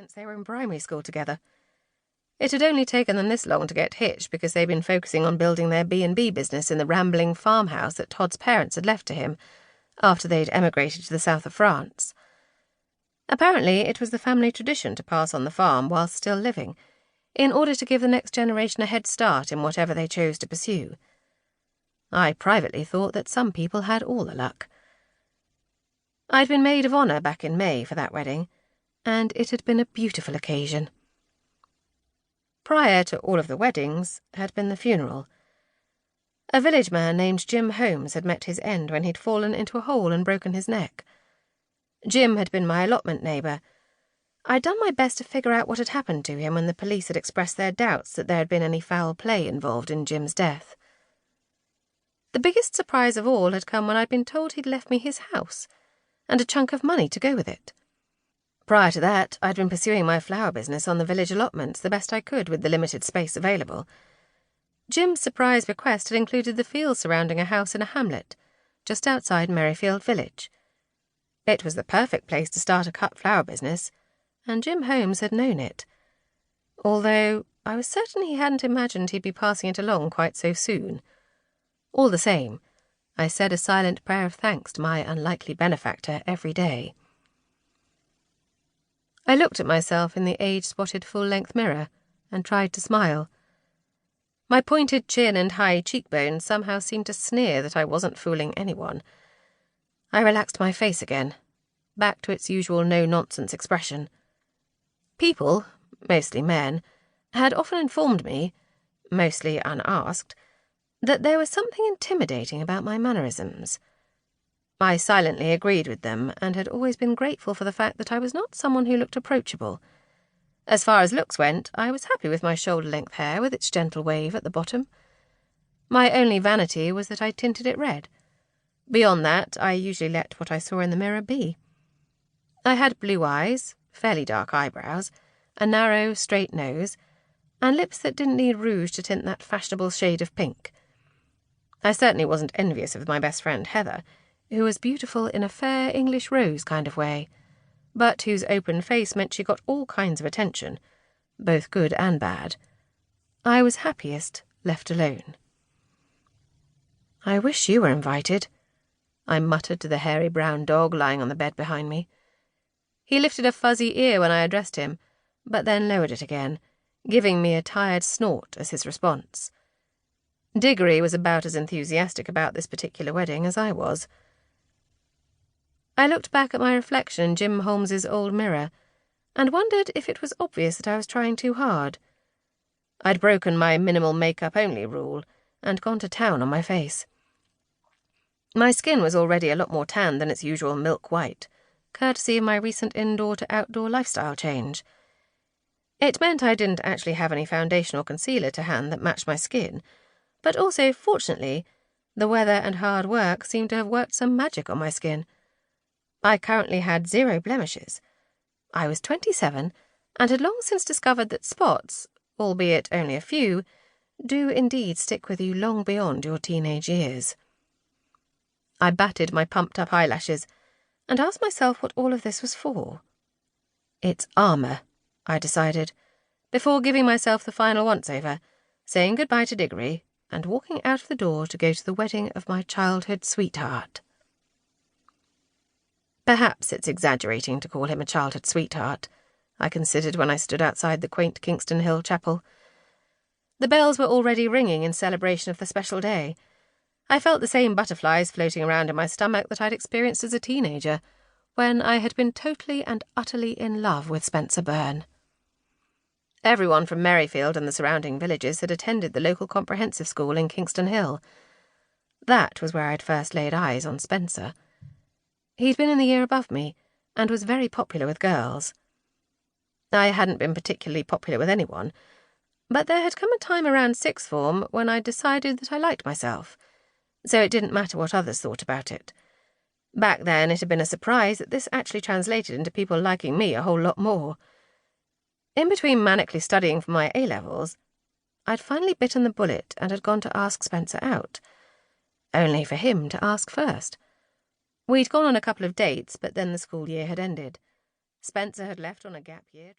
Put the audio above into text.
since they were in primary school together. It had only taken them this long to get hitched because they'd been focusing on building their B&B business in the rambling farmhouse that Todd's parents had left to him after they'd emigrated to the south of France. Apparently, it was the family tradition to pass on the farm whilst still living, in order to give the next generation a head start in whatever they chose to pursue. I privately thought that some people had all the luck. I'd been maid of honour back in May for that wedding, and it had been a beautiful occasion. Prior to all of the weddings had been the funeral. A village man named Jim Holmes had met his end when he'd fallen into a hole and broken his neck. Jim had been my allotment neighbour. I'd done my best to figure out what had happened to him when the police had expressed their doubts that there had been any foul play involved in Jim's death. The biggest surprise of all had come when I'd been told he'd left me his house, and a chunk of money to go with it. Prior to that, I'd been pursuing my flower business on the village allotments the best I could with the limited space available. Jim's surprise request had included the fields surrounding a house in a hamlet, just outside Merrifield village. It was the perfect place to start a cut flower business, and Jim Holmes had known it, although I was certain he hadn't imagined he'd be passing it along quite so soon. All the same, I said a silent prayer of thanks to my unlikely benefactor every day. I looked at myself in the age-spotted full-length mirror and tried to smile. My pointed chin and high cheekbones somehow seemed to sneer that I wasn't fooling anyone. I relaxed my face again, back to its usual no-nonsense expression. People, mostly men, had often informed me, mostly unasked, that there was something intimidating about my mannerisms. I silently agreed with them and had always been grateful for the fact that I was not someone who looked approachable. As far as looks went, I was happy with my shoulder-length hair with its gentle wave at the bottom. My only vanity was that I tinted it red. Beyond that, I usually let what I saw in the mirror be. I had blue eyes, fairly dark eyebrows, a narrow, straight nose, and lips that didn't need rouge to tint that fashionable shade of pink. I certainly wasn't envious of my best friend Heather, who was beautiful in a fair English rose kind of way, but whose open face meant she got all kinds of attention, both good and bad. I was happiest left alone. "I wish you were invited," I muttered to the hairy brown dog lying on the bed behind me. He lifted a fuzzy ear when I addressed him, but then lowered it again, giving me a tired snort as his response. Diggory was about as enthusiastic about this particular wedding as I was. I looked back at my reflection in Jim Holmes's old mirror and wondered if it was obvious that I was trying too hard. I'd broken my minimal makeup-only rule and gone to town on my face. My skin was already a lot more tan than its usual milk white, courtesy of my recent indoor-to-outdoor lifestyle change. It meant I didn't actually have any foundation or concealer to hand that matched my skin, but also, fortunately, the weather and hard work seemed to have worked some magic on my skin. I currently had 0 blemishes. I was 27 and had long since discovered that spots, albeit only a few, do indeed stick with you long beyond your teenage years. I batted my pumped-up eyelashes and asked myself what all of this was for. It's armour, I decided, before giving myself the final once-over, saying goodbye to Diggory and walking out of the door to go to the wedding of my childhood sweetheart. Perhaps it's exaggerating to call him a childhood sweetheart, I considered when I stood outside the quaint Kingston Hill chapel. The bells were already ringing in celebration of the special day. I felt the same butterflies floating around in my stomach that I'd experienced as a teenager, when I had been totally and utterly in love with Spencer Byrne. Everyone from Merrifield and the surrounding villages had attended the local comprehensive school in Kingston Hill. That was where I'd first laid eyes on Spencer. He'd been in the year above me, and was very popular with girls. I hadn't been particularly popular with anyone, but there had come a time around sixth form when I decided that I liked myself, so it didn't matter what others thought about it. Back then it had been a surprise that this actually translated into people liking me a whole lot more. In between manically studying for my A-levels, I'd finally bitten the bullet and had gone to ask Spencer out, only for him to ask first. We'd gone on a couple of dates, but then the school year had ended. Spencer had left on a gap year.